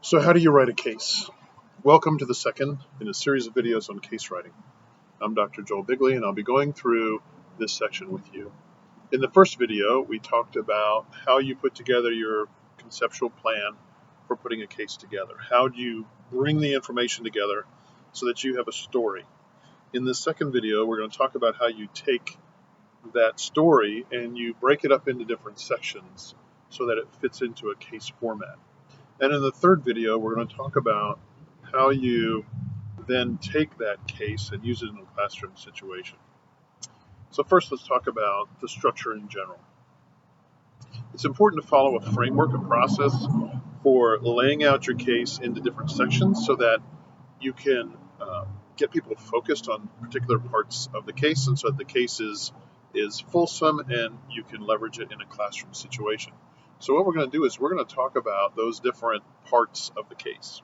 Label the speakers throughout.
Speaker 1: So how do you write a case? Welcome to the second in a series of videos on case writing. I'm Dr. Joel Bigley, and I'll be going through this section with you. In the first video, we talked about how you put together your conceptual plan for putting a case together. How do you bring the information together so that you have a story? In this second video, we're going to talk about how you take that story and you break it up into different sections so that it fits into a case format. And in the third video, we're going to talk about how you then take that case and use it in a classroom situation. So first, let's talk about the structure in general. It's important to follow a framework, a process for laying out your case into different sections so that you can get people focused on particular parts of the case, and so that the case is fulsome and you can leverage it in a classroom situation. So what we're going to do is we're going to talk about those different parts of the case.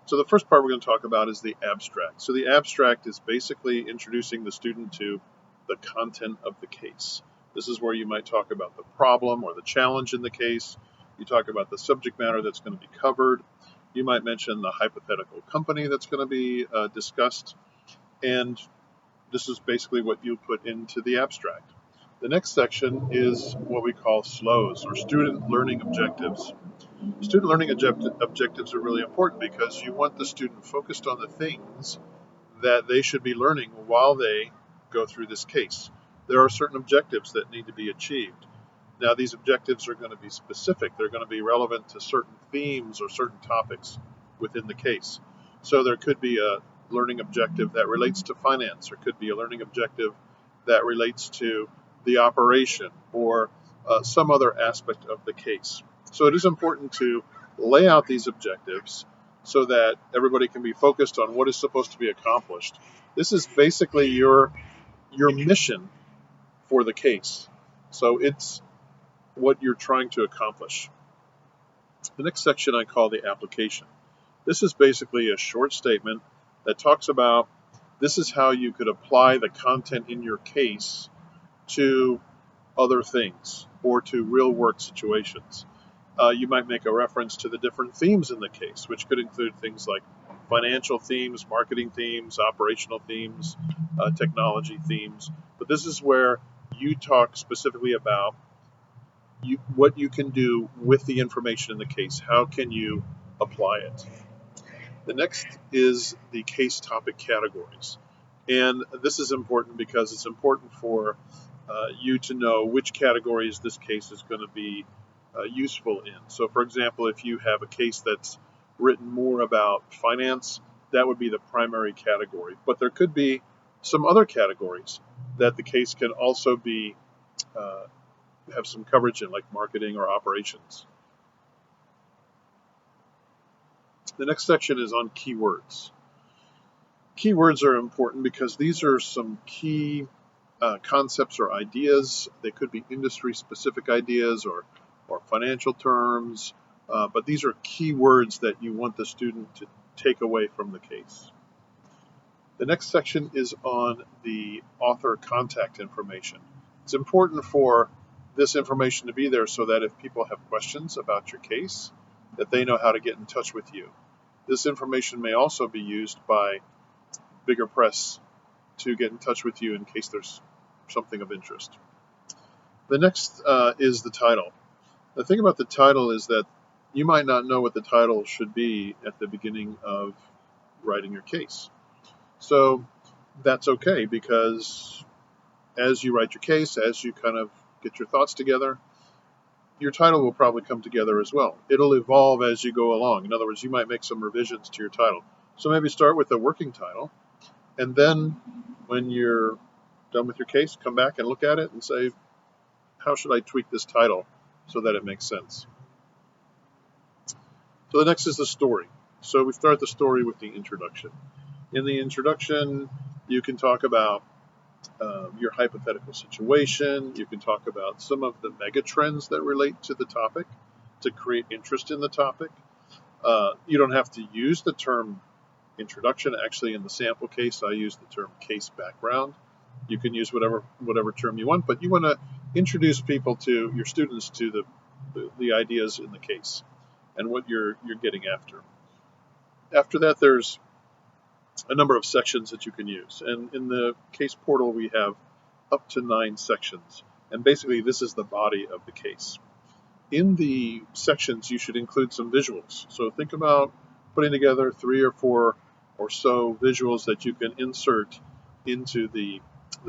Speaker 1: So the first part we're going to talk about is the abstract. So the abstract is basically introducing the student to the content of the case. This is where you might talk about the problem or the challenge in the case. You talk about the subject matter that's going to be covered. You might mention the hypothetical company that's going to be discussed. And this is basically what you put into the abstract. The next section is what we call SLOs, or student learning objectives. Student learning objectives are really important because you want the student focused on the things that they should be learning while they go through this case. There are certain objectives that need to be achieved. Now, these objectives are going to be specific. They're going to be relevant to certain themes or certain topics within the case. So there could be a learning objective that relates to finance, or could be a learning objective that relates to the operation or some other aspect of the case. So it is important to lay out these objectives so that everybody can be focused on what is supposed to be accomplished. This is basically your mission for the case. So it's what you're trying to accomplish. The next section I call the application. This is basically a short statement that talks about this is how you could apply the content in your case to other things or to real work situations. You might make a reference to the different themes in the case, which could include things like financial themes, marketing themes, operational themes, technology themes. But this is where you talk specifically about what you can do with the information in the case. How can you apply it? The next is the case topic categories. And this is important because it's important for you to know which categories this case is going to be useful in. So, for example, if you have a case that's written more about finance, that would be the primary category. But there could be some other categories that the case can also be have some coverage in, like marketing or operations. The next section is on keywords. Keywords are important because these are some key concepts or ideas. They could be industry-specific ideas or financial terms, but these are keywords that you want the student to take away from the case. The next section is on the author contact information. It's important for this information to be there so that if people have questions about your case, that they know how to get in touch with you. This information may also be used by Biggerpress to get in touch with you in case there's something of interest. The next is the title. The thing about the title is that you might not know what the title should be at the beginning of writing your case. So that's okay, because as you write your case, as you kind of get your thoughts together, your title will probably come together as well. It'll evolve as you go along. In other words, you might make some revisions to your title. So maybe start with a working title, and then when you're done with your case, come back and look at it and say, how should I tweak this title so that it makes sense? So the next is the story. So we start the story with the introduction. In the introduction, you can talk about your hypothetical situation. You can talk about some of the mega trends that relate to the topic to create interest in the topic. You don't have to use the term introduction. Actually, in the sample case, I use the term case background. You can use whatever term you want, but you want to introduce people to your students to the ideas in the case. and what you're getting after. After that, there's a number of sections that you can use. And in the case portal, we have up to 9 sections. And basically, this is the body of the case. In the sections, you should include some visuals. So think about putting together 3 or 4 or so visuals that you can insert into the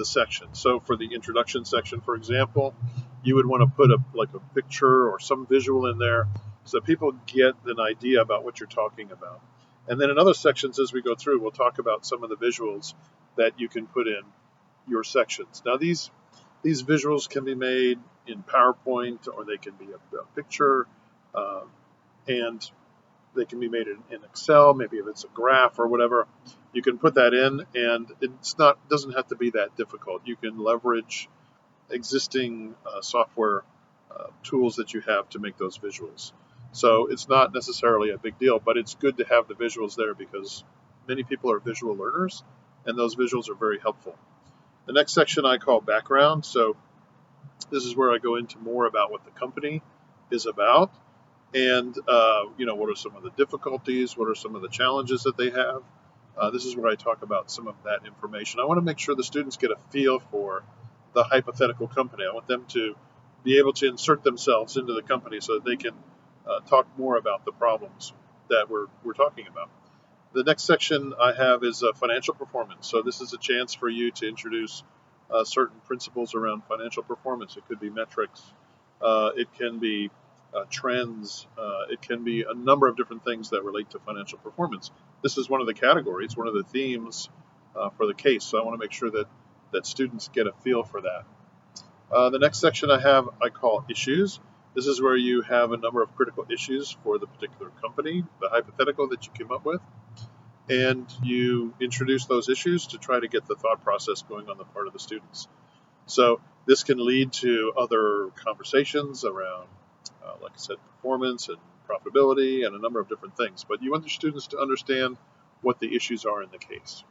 Speaker 1: section. So for the introduction section, for example, you would want to put like a picture or some visual in there so people get an idea about what you're talking about. And then in other sections, as we go through, we'll talk about some of the visuals that you can put in your sections. Now, these visuals can be made in PowerPoint, or they can be a picture, and they can be made in Excel. Maybe if it's a graph or whatever, you can put that in, and doesn't have to be that difficult. You can leverage existing software tools that you have to make those visuals. So it's not necessarily a big deal, but it's good to have the visuals there because many people are visual learners, and those visuals are very helpful. The next section I call background. So this is where I go into more about what the company is about, and what are some of the difficulties, what are some of the challenges that they have. This is where I talk about some of that information. I want to make sure the students get a feel for the hypothetical company. I want them to be able to insert themselves into the company so that they can talk more about the problems that we're talking about. The next section I have is financial performance. So this is a chance for you to introduce certain principles around financial performance. It could be metrics, it can be trends, it can be a number of different things that relate to financial performance. This is one of the categories, one of the themes for the case. So I want to make sure that students get a feel for that. The next section I call issues. This is where you have a number of critical issues for the particular company, the hypothetical that you came up with, and you introduce those issues to try to get the thought process going on the part of the students. So this can lead to other conversations around, like I said, performance and profitability and a number of different things. But you want your students to understand what the issues are in the case.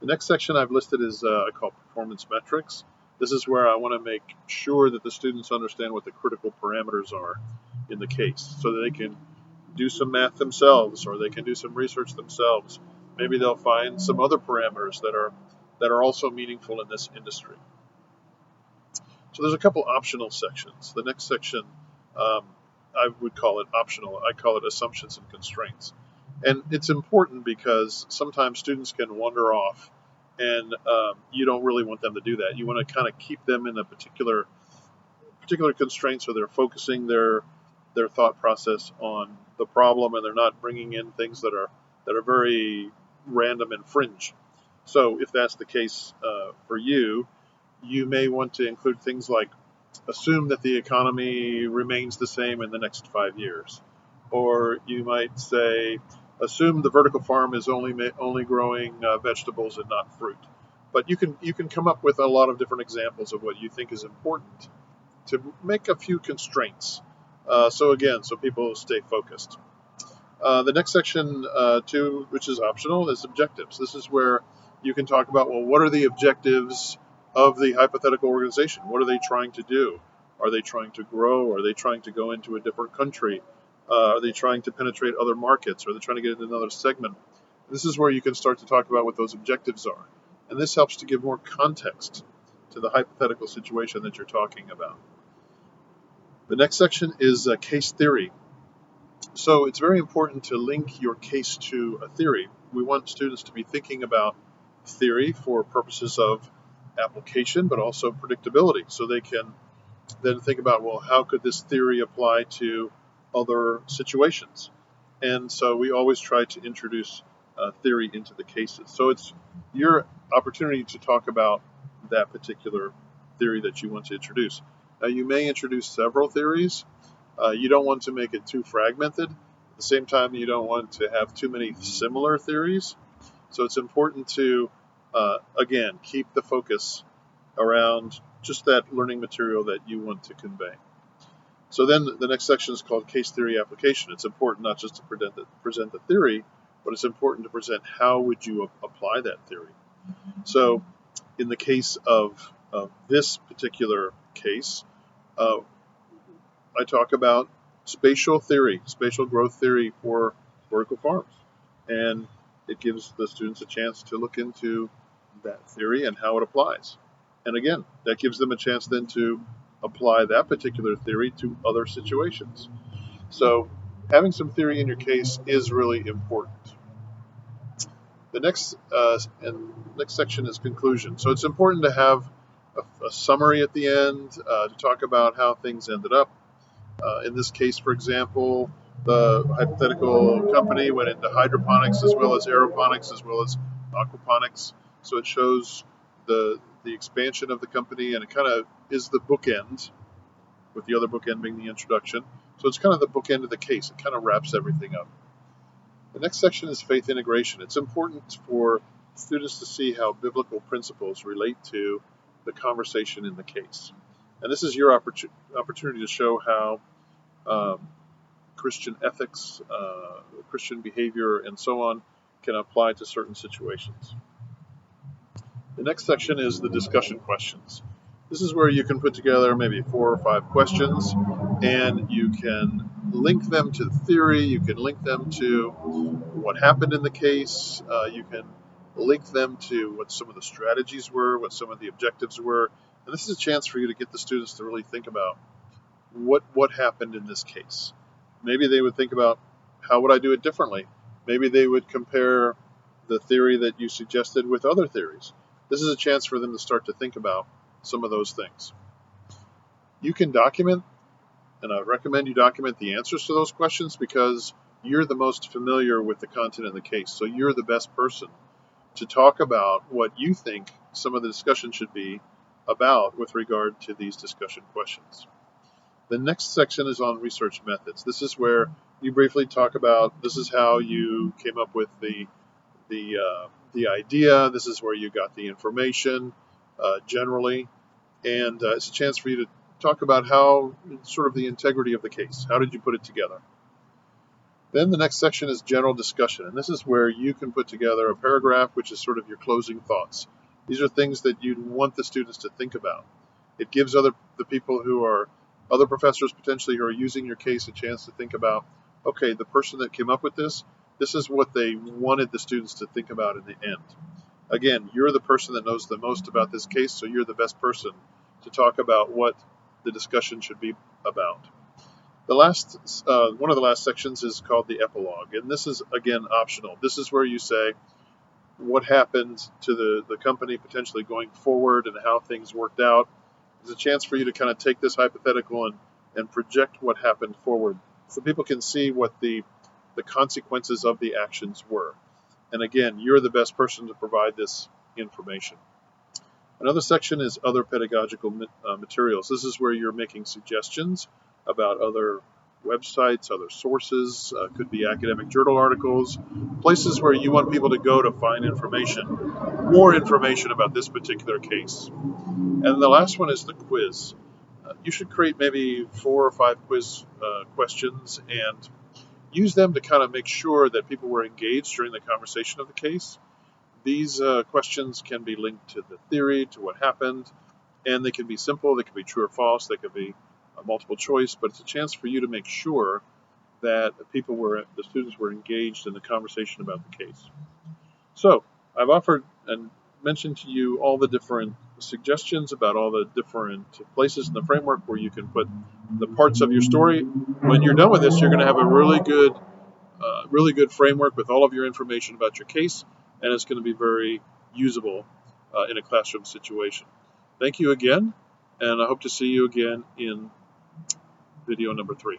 Speaker 1: The next section I've listed is I call performance metrics. This is where I want to make sure that the students understand what the critical parameters are in the case so that they can do some math themselves or they can do some research themselves. Maybe they'll find some other parameters that are also meaningful in this industry. So there's a couple optional sections. The next section, I would call it optional. I call it assumptions and constraints. And it's important because sometimes students can wander off, and you don't really want them to do that. You want to kind of keep them in a particular constraint so they're focusing their thought process on the problem, and they're not bringing in things that are very random and fringe. So if that's the case for you, you may want to include things like assume that the economy remains the same in the next 5 years. Or you might say, assume the vertical farm is only growing vegetables and not fruit. But you can come up with a lot of different examples of what you think is important to make a few constraints. So people stay focused. The next section, too, which is optional, is objectives. This is where you can talk about, well, what are the objectives of the hypothetical organization? What are they trying to do? Are they trying to grow? Are they trying to go into a different country? Are they trying to penetrate other markets? Are they trying to get into another segment? This is where you can start to talk about what those objectives are. And this helps to give more context to the hypothetical situation that you're talking about. The next section is case theory. So it's very important to link your case to a theory. We want students to be thinking about theory for purposes of application, but also predictability. So they can then think about, well, how could this theory apply to other situations? And so we always try to introduce theory into the cases. So it's your opportunity to talk about that particular theory that you want to introduce. Now, you may introduce several theories. You don't want to make it too fragmented. At the same time, you don't want to have too many similar theories. So it's important to, again, keep the focus around just that learning material that you want to convey. So then the next section is called case theory application. It's important not just to present the theory, but it's important to present how would you apply that theory. So in the case of this particular case, I talk about spatial theory, spatial growth theory for vertical farms. And it gives the students a chance to look into that theory and how it applies. And again, that gives them a chance then to apply that particular theory to other situations. So having some theory in your case is really important. The next section is conclusion. So it's important to have a summary at the end to talk about how things ended up. In this case, for example, the hypothetical company went into hydroponics as well as aeroponics as well as aquaponics. So it shows the expansion of the company, and it kind of is the bookend, with the other bookend being the introduction. So it's kind of the bookend of the case. It kind of wraps everything up. The next section is faith integration. It's important for students to see how biblical principles relate to the conversation in the case. And this is your opportunity to show how Christian ethics, Christian behavior, and so on can apply to certain situations. The next section is the discussion questions. This is where you can put together maybe 4 or 5 questions, and you can link them to theory, you can link them to what happened in the case, you can link them to what some of the strategies were, what some of the objectives were, and this is a chance for you to get the students to really think about what happened in this case. Maybe they would think about, how would I do it differently? Maybe they would compare the theory that you suggested with other theories. This is a chance for them to start to think about some of those things. You can document, and I recommend you document the answers to those questions, because you're the most familiar with the content of the case. So you're the best person to talk about what you think some of the discussion should be about with regard to these discussion questions. The next section is on research methods. This is where you briefly talk about, this is how you came up with the idea, this is where you got the information generally, and it's a chance for you to talk about how, sort of the integrity of the case. How did you put it together? Then the next section is general discussion, and this is where you can put together a paragraph which is sort of your closing thoughts. These are things that you'd want the students to think about. It gives the people who are other professors potentially who are using your case a chance to think about, okay, the person that came up with this is what they wanted the students to think about in the end. Again, you're the person that knows the most about this case, so you're the best person to talk about what the discussion should be about. The last, one of the last sections is called the epilogue, and this is, again, optional. This is where you say what happened to the company potentially going forward and how things worked out. It's a chance for you to kind of take this hypothetical and project what happened forward, so people can see what the consequences of the actions were. And again, you're the best person to provide this information. Another section is other pedagogical materials. This is where you're making suggestions about other websites, other sources, could be academic journal articles, places where you want people to go to find information, more information about this particular case. And the last one is the quiz. You should create maybe 4 or 5 quiz questions and use them to kind of make sure that people were engaged during the conversation of the case. These questions can be linked to the theory, to what happened, and they can be simple, they can be true or false, they could be multiple choice, but it's a chance for you to make sure that the students were engaged in the conversation about the case. So I've offered and mentioned to you all the different suggestions about all the different places in the framework where you can put the parts of your story. When you're done with this, you're going to have a really good framework with all of your information about your case, and it's going to be very usable in a classroom situation. Thank you again, and I hope to see you again in video number 3.